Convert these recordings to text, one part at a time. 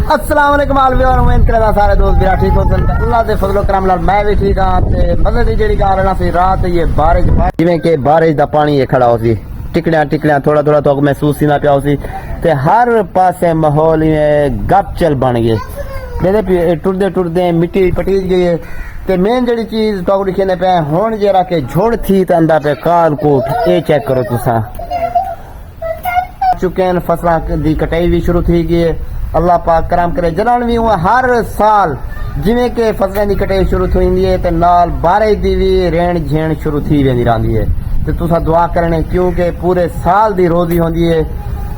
अस्सलाम वालेकुम और उम्मीद करदा सारे दोस्त मेरा ठीक होते हैं। अल्लाह दे फजलो करम नाल मैं भी ठीक हां। ते मजे दी जेहड़ी गल ना सी रात ये बारिश जिवें कि बारिश दा पानी ये खड़ा हो सी टिकड़ियां थोड़ा थोड़ा तो महसूस ही ना पिया सी ते हर पासे माहौल गप चल बन गए। मेरे टुरदे टुरदे मिट्टी पटीज गई ते मेन जेहड़ी चीज तो लिखे पे हुण जरा के झुड़ थी ते अंदा पे काल कोट ये चेक करो तुसा चुके हैं। फसलों की कटाई भी शुरू थी गई है। अल्लाह पाक करम करे जनान भी हुआ हर साल जिमें के फसलों की कटाई शुरू थी है ते नाल बारिश दी भी रहन झेण शुरू थी वेंदी रहंदी है। ते तुसा दुआ करने क्योंकि पूरे साल दी रोजी होंदी है।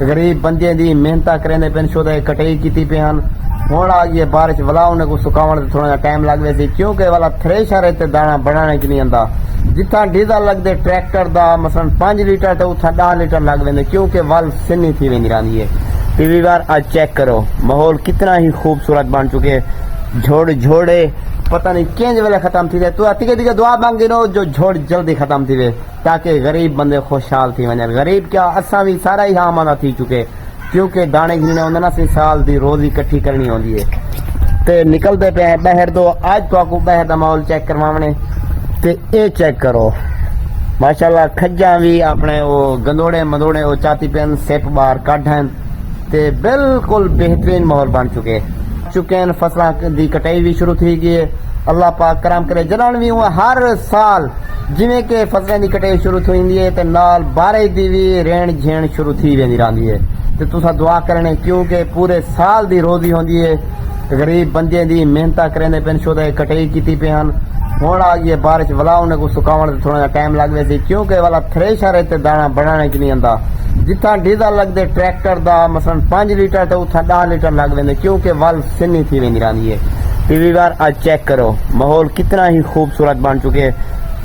गरीब बंदे दी मेहनत करेंदे पेन शोदा कटाई कीती पे हन। हुण आ गई बारिश वाला उन्हें को सुकावण ते थोड़ा टाइम लगवे सी क्योंकि वाला थ्रेशर है ते दाना बनाने की नहीं आंदा। जिथा डीजल लगदे ट्रैक्टर दा मसलन 5 लीटर तो उथा 10 लीटर लग वेंदे क्योंकि वल सिन्नी थी वेंदी रहंदी है। टीवी बार आज चेक करो माहौल कितना ही खूबसूरत बन चुके। झोड़े पता नहीं केंज वेले खत्म थी तू अतिके दिके दुआ मांगी नो जो झोड़ जल्दी खत्म थी वे ताकि गरीब बंदे खुशहाल थी वने। गरीब क्या असा भी सारा ही आमादा थी चुके क्योंकि दाने गिनने होंदे ना सी साल दी रोजी इकट्ठी करनी होंदी है। ते निकलते पे बहर दो आज तो आपको बहर दा माहौल चेक करवावने ते ए चेक करो माशाल्लाह खज्जा भी अपने वो गंदोड़े मंदोड़े वो चाती पेन सिप बार काढ़न ते बिल्कुल बेहतरीन माहौल बन चुके हैं। फसलों की कटाई भी शुरू थी गई है। अल्लाह पाक करम करे जनान भी हुआ हर साल जिमें के फसलों की कटाई शुरू थी है ते नाल बारिश दी भी रहन झेण शुरू थी वेंदी रहंदी है। ते तुसा दुआ करने क्योंकि पूरे साल दी रोजी होंदी है। गरीब बंदे दी मेहनत करेंदे पेन शोदा कटाई कीती पे हन। हुण आ गई बारिश वाला उन्हें को सुकावण ते थोड़ा टाइम लगवे सी क्योंकि वाला थ्रेशर है ते दाना बनाने की नहीं आंदा। जिथा डीजल लगदे ट्रैक्टर दा मसलन 5 लीटर तो उथा 10 लीटर लग वेंदे क्योंकि वल सिन्नी थी वेंदी रहंदी है। टीवी बार आज चेक करो माहौल कितना ही खूबसूरत बन चुके।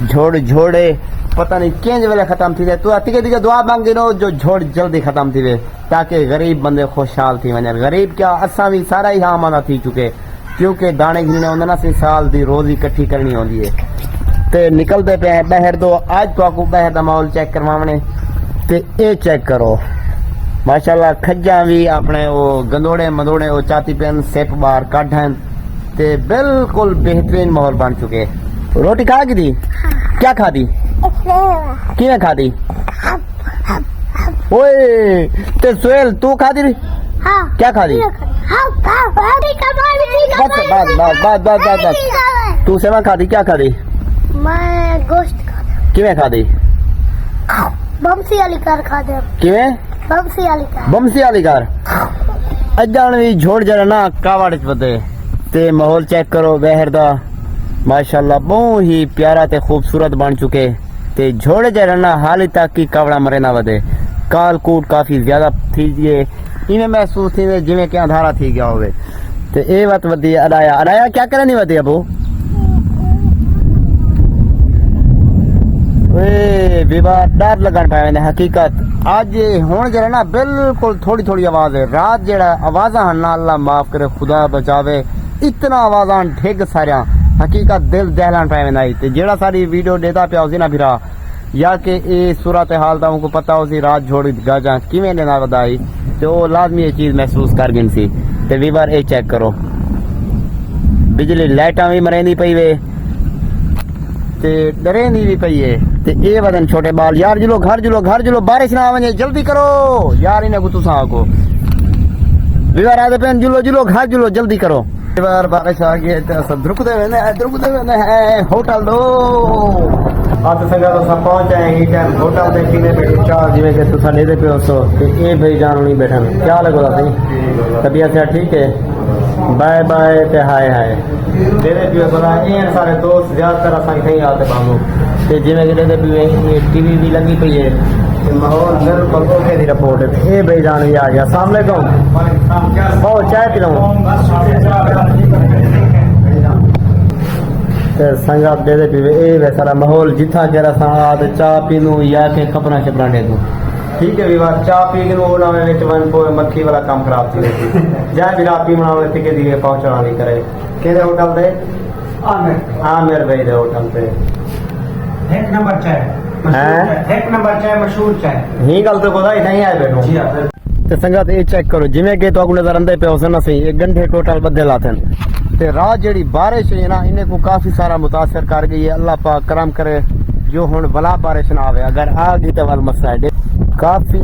झोड़े पता नहीं केंज वेले खत्म थी तू अतिके दिके दुआ मांगी नो जो झोड़ जल्दी खत्म थी वे ताकि गरीब बंदे खुशहाल थी वने। गरीब क्या असा भी सारा ही आमादा थी चुके क्योंकि दाने गिनने होंदे ना सी साल दी रोजी इकट्ठी करनी होंदी है। ते निकलते पे बहर दो आज तो आपको बहर दा माहौल चेक करवावने ते ए चेक करो माशाल्लाह खज्जा भी अपने वो गंदोड़े मंदोड़े वो चाती पेन सिप बार काढ़न ते बिल्कुल बेहतरीन माहौल बन चुके। रोटी खा की थी क्या खा दी किने खा दी ओए ते सुहेल तू खा दी क्या खा दी बस तू सेवा खा दी क्या खा दी मैं गोश्त खाता किवें खा दी बमसी वाली कार खाते किवें बमसी वाली कार अजान भी झोड़ जरा ना कावड़ च वधे ते माहौल चेक करो बहर दा माशाल्लाह बहुत ही प्यारा ते खूबसूरत बन चुके। ते झोड़े जरा ना हाल तक की कावड़ा मरे ना वधे काल कूट काफी ज्यादा थी गए इन्हें महसूस थी जिवें कि अंधारा थी गया होवे। ते ए बात वधी अराया क्या करे नहीं वधी अबू विवाह डर लगन पाए हकीकत आज हुण जरा ना बिल्कुल थोड़ी थोड़ी आवाज है। रात जरा आवाजा हन अल्लाह माफ करे खुदा बचावे इतना आवाजा ठिग सारिया हकीकत दिल दहलान पाए आई। ते जेड़ा सारी वीडियो देता पिया उसी ना फिरा या कि ए सूरत हाल दा उनको पता उसी रात छोड़ गाजा किवें देना वधाई ते वो लाजमी ये चीज महसूस कर गई सी। ते वीवर ए चेक करो बिजली लाइटां भी मरेंदी पई वे ते डरेंदी भी पई है। ते ए वदन छोटे बाल यार जुलो घर जुलो बारिश ना आवे जल्दी करो यार इन्हें को तुसा को वीवर आदे पेन जुलो घर जुलो जल्दी करो। बार बारिश आ गई तो सब रुकते रहने है होटल दो आज संगा तो सब पहुंच जाएंगे टाइम होटल दे पीने पे चार जिवें के तुसा ले दे पे सो ते ए भाई जान नहीं बैठन क्या लगोदा सही तबीयत से ठीक है बाय बाय ते हाय तेरे पियो बड़ा ए सारे दोस्त ज्यादातर असा नहीं आते बामू ते जिवें के दे पे टीवी भी लगी पई है माहौल बिल्कुल ओके दी रिपोर्ट है। ए भाई जान भी आ गया अस्सलाम वालेकुम ओ चाय पी लूं ते संगत दे दे पीवे ए वैसा माहौल जिथा जरा सा ते चाय पी लूं या के कपड़ा छपड़ा दे दूं ठीक है विवाह चाय पी के वो ना विच वन को मक्खी वाला काम खराब थी जा भी रात पी बनावे तिके दी पहुंचना नहीं करे केदे होटल दे आमिर भाई दे होटल पे एक नंबर चाय एक नंबर चाय मशहूर चाय ही गल तो पता ही नहीं आए बैठो ਤੇ ਸੰਗਤ ਇਹ ਚੈੱਕ ਕਰੋ ਜਿਵੇਂ ਕਿ ਤੁਹਾਨੂੰ ਨਜ਼ਰ ਆਂਦੇ ਪਿਆ ਉਸ ਨਾ ਸਹੀ ਇਹ गंढे टोटल बदे लाते हैं ते रात जेड़ी बारिश है ना इन्हें को काफी सारा मुतासर कर गई है। अल्लाह पाक करम करे जो हुन वला बारिश ना आवे अगर आ गई तो वाल मसला है काफी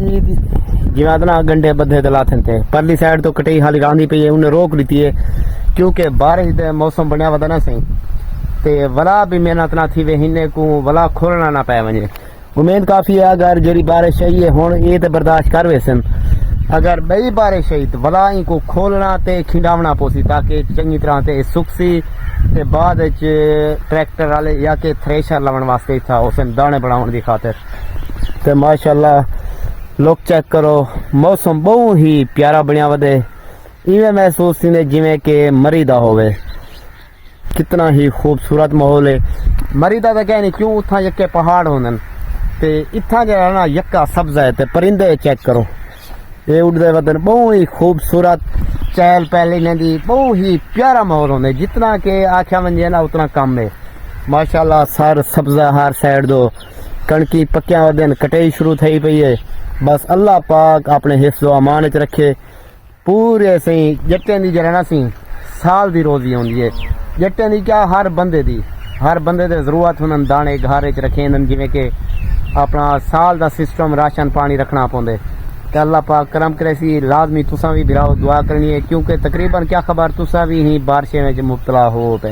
जिवें ना गंढे बदे ते लाते थे परली साइड तो कटई हाली रांदी पई है उन्हें रोक दी है क्योंकि बारिश दे मौसम बनया वदा ना सही ते वला भी मेहनत ना थी वे इन्हें को वला खोलना ना पाए वजे उम्मीद काफी है अगर जेड़ी बारिश है ये हुन ये ते बर्दाश्त कर वेसन अगर बई बारिश है तो वला को खोलना ते खिंडावना पोसी ताकि चंगी तरह ते सुकसी ते बाद ट्रैक्टर वाले या के थ्रेशर लावन वास्ते था उस दाने बनाने की खातिर ते माशाल्लाह लोग चेक करो मौसम बहुत ही प्यारा बनया वदे इवें महसूस थी जिवें के मरीदा होवे कितना ही खूबसूरत माहौल है मरीदा तो कह नहीं क्यों उथा यक्के पहाड़ होंदन ते इथा जरा ना यक्का सब्जा है ते परिंदे चेक करो ये उड़ते वतन बहुत ही खूबसूरत चहल पहल दी बहुत ही प्यारा माहौल होंगे जितना के आख्या मंजे ना उतना कम है माशाल्लाह सर सब्जा हर साइड दो कणकी पक्या वदन कटाई शुरू थी पई है बस अल्लाह पाक अपने हिफ्ज़ व अमान च रखे पूरे सही जट्टें दी जरा ना सी साल दी रोजी होंदी है जट्टें दी क्या हर बंदे दी जरूरत हुन दाने घर च रखे जिवें के अपना साल दा सिस्टम राशन पानी रखना पौंदे कि अल्लाह पाक करम करे सी लाजमी तुसा भी बिराओ दुआ करनी है क्योंकि तकरीबन क्या खबर तुसा भी ही बारिशें में मुब्तला हो पे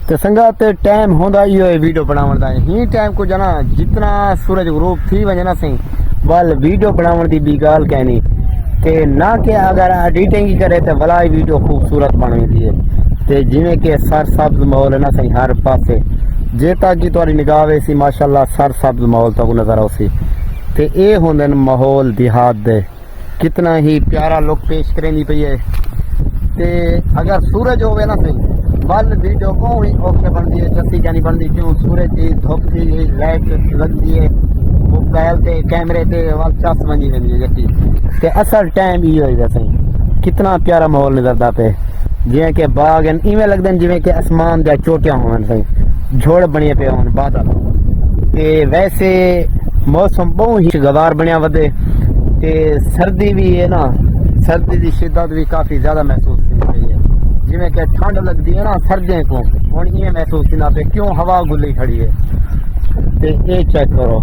तो संगत टाइम होंदा इहो वीडियो बनावन दा ही टाइम को जना जितना सूरज ग्रूप थी वजे ना सही वाल वीडियो बनावन दी भी गाल कहनी ते ना के अगर एडिटिंग करे तो वला वीडियो खूबसूरत बन वेंदी है ते जिवें के सर सब्ज माहौल है ना सही हर पासे जे ताकि तुम्हारी निगाह वे सी माशाल्लाह सर सब्ज माहौल तक नजर आओ सी ते ये होंदे माहौल देहात दे कितना ही प्यारा लुक पेश करेंदी पई है ते अगर सूरज होवे ना सही वल वीडियो को ही ओके बनती है जैसी जानी बनती क्यों सूरज की धुप की लाइट लगती है मोबाइल ते कैमरे ते वल चस बनी वेंदी है जट्टी ते असल टाइम इहो ही सही कितना प्यारा माहौल नजरदा पे जिवें के बाग इवें लगदे जिवें के आसमान दा चोटियां होवन सही झोड़ बने पे होन बादल ते वैसे मौसम बहुत ही गवार बनया वदे ते सर्दी भी है ना सर्दी की शिद्दत भी काफी ज्यादा महसूस होती है जिवें कि ठंड लगती है ना सर्दियों को हुण ये महसूस ना पे क्यों हवा गुली खड़ी है ते ये चेक करो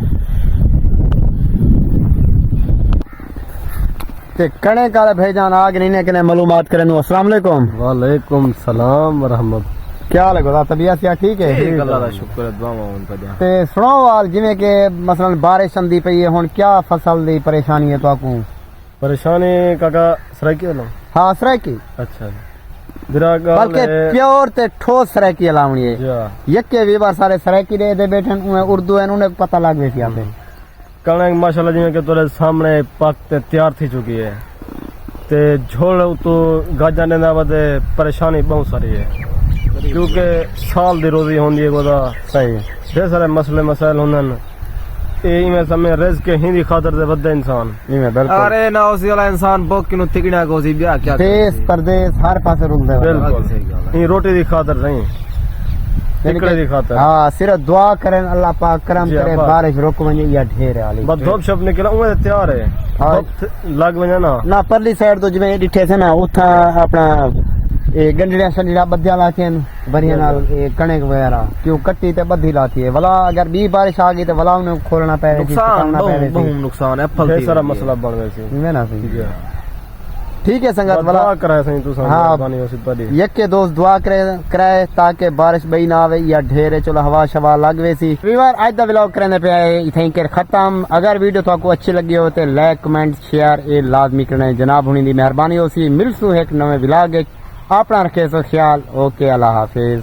ते कणे काले भेजान आग नहीं ने मालूमात करन अस्सलाम वालेकुम वालेकुम सलाम रहमत क्या हाल है गोदा तबीयत या ठीक है अल्लाह दा शुक्र है दुआवां होन पदियां ते सुनो वाल जिवें के मसलन बारिश आंदी पई है हुण क्या फसल दी परेशानी है ताकू परेशानी काका सराकी वाला हाँ सराकी अच्छा जरा बल्कि प्योर ते ठोस सराकी लावनी है जा यक्के भी बार सारे सराकी दे बैठन उन्हें उर्दू है उन्हें पता लग गई थी आपे कणक माशाल्लाह जिवें के तोरे सामने पक ते तैयार थी चुकी है ते झोल तो गाजा ने वदे परेशानी बहुत सारी है क्योंकि साल दी रोजी होंदी है गोदा सही ढेर सारे मसले मसाइल होंदन ए में समय रिज़्क के हिंदी खातर दे बदे इंसान इवें बिल्कुल अरे ना उसी वाला इंसान बोक किनु तिकड़ा गोसी ब्याह क्या देश परदेश हर पासे रुलदे बिल्कुल ई रोटी दी खातर नहीं तिकड़े दी खातर हाँ सिर्फ दुआ करें अल्लाह पाक करम करे बारिश रुक वने या ढेर वाली बस धूप शप निकला उमे तैयार है धूप लग वने ना परली साइड तो जिवें डिठे से ना उथा अपना ये गंडड़िया शंडड़िया बद्दियां लाती हैं बढ़िया नाल ये कणक वगैरह क्यों कट्टी ते बद्दी लाती है वला अगर बी बारिश आ गई तो वला उन्हें खोलना पे बहुत नुकसान है फल सारा मसला बढ़ गया है ना ठीक है संगत वला कराए सही तू हाँ यके दोस्त दुआ कराए ताकि बारिश बई ना आवे या ढेर चलो हवा शवा लगवे सी वीवर आज दा व्लॉग करने पे आए इथें के खत्म अगर वीडियो तो आपको अच्छी लगी हो तो लाइक कमेंट शेयर ये लाजमी करना जनाब होनी दी मेहरबानी हो सी मिलसू एक नवे व्लॉग अपना रखे सो ख्याल ओके अल्लाह हाफिज।